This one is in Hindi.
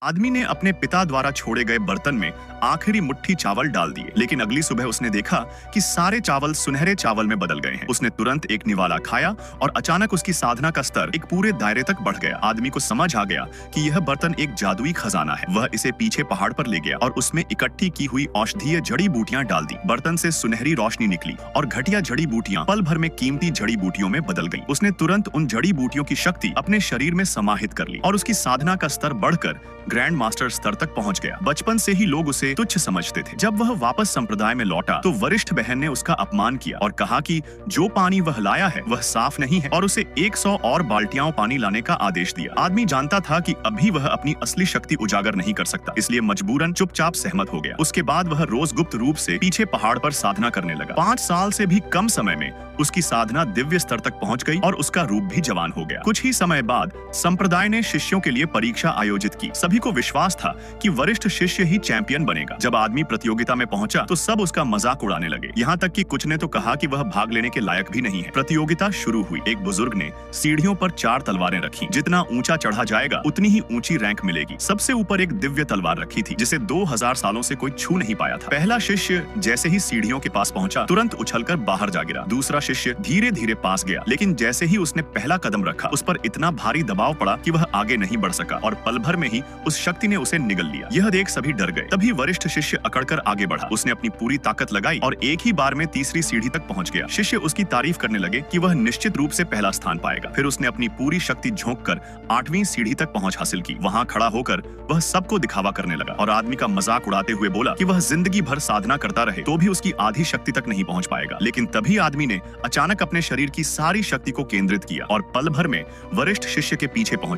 आदमी ने अपने पिता द्वारा छोड़े गए बर्तन में आखिरी मुट्ठी चावल डाल दिए, लेकिन अगली सुबह उसने देखा कि सारे चावल सुनहरे चावल में बदल गए हैं। उसने तुरंत एक निवाला खाया और अचानक उसकी साधना का स्तर एक पूरे दायरे तक बढ़ गया। आदमी को समझ आ गया कि यह बर्तन एक जादुई खजाना है। वह इसे पीछे पहाड़ पर ले गया और उसमें इकट्ठी की हुई औषधीय जड़ी बूटियां डाल दी। बर्तन से सुनहरी रोशनी निकली और घटिया जड़ी बूटियां पल भर में कीमती जड़ी बूटियों में बदल गईं। उसने तुरंत उन जड़ी बूटियों की शक्ति अपने शरीर में समाहित कर ली और उसकी साधना का स्तर बढ़कर ग्रैंड मास्टर स्तर तक पहुंच गया। बचपन से ही लोग उसे तुच्छ समझते थे। जब वह वापस संप्रदाय में लौटा तो वरिष्ठ बहन ने उसका अपमान किया और कहा कि जो पानी वह लाया है वह साफ नहीं है और उसे 100 और बाल्टियां पानी लाने का आदेश दिया। आदमी जानता था कि अभी वह अपनी असली शक्ति उजागर नहीं कर सकता, इसलिए मजबूरन चुपचाप सहमत हो गया। उसके बाद वह रोज गुप्त रूप से पीछे पहाड़ पर साधना करने लगा। 5 साल से भी कम समय में उसकी साधना दिव्य स्तर तक पहुंच गई और उसका रूप भी जवान हो गया। कुछ ही समय बाद संप्रदाय ने शिष्यों के लिए परीक्षा आयोजित की। सभी को विश्वास था कि वरिष्ठ शिष्य ही चैंपियन बनेगा। जब आदमी प्रतियोगिता में पहुंचा तो सब उसका मजाक उड़ाने लगे, यहाँ तक कि कुछ ने तो कहा कि वह भाग लेने के लायक भी नहीं है। प्रतियोगिता शुरू हुई। एक बुजुर्ग ने सीढ़ियों पर 4 तलवारें रखी। जितना ऊंचा चढ़ा जाएगा उतनी ही ऊंची रैंक मिलेगी। सबसे ऊपर एक दिव्य तलवार रखी थी जिसे 2000 सालों से कोई छू नहीं पाया था। पहला शिष्य जैसे ही सीढ़ियों के पास पहुंचा तुरंत उछलकर बाहर जा गिरा। दूसरा शिष्य धीरे धीरे पास गया, लेकिन जैसे ही उसने पहला कदम रखा उस पर इतना भारी दबाव पड़ा कि वह आगे नहीं बढ़ सका और पल भर में ही उस शक्ति ने उसे निगल लिया। यह देख सभी डर गए। तभी वरिष्ठ शिष्य अकड़कर आगे बढ़ा। उसने अपनी पूरी ताकत लगाई और एक ही बार में तीसरी सीढ़ी तक पहुंच गया। शिष्य उसकी तारीफ करने लगे कि वह निश्चित रूप से पहला स्थान पाएगा। फिर उसने अपनी पूरी शक्ति झोंककर 8वीं सीढ़ी तक पहुंच हासिल की। वहां खड़ा होकर वह सबको दिखावा करने लगा और आदमी का मजाक उड़ाते हुए बोला कि वह जिंदगी भर साधना करता रहे तो भी उसकी आधी शक्ति तक नहीं पहुंच पाएगा। लेकिन तभी आदमी ने अचानक अपने शरीर की सारी शक्ति को केंद्रित किया और पल भर में वरिष्ठ शिष्य के पीछे पहुंच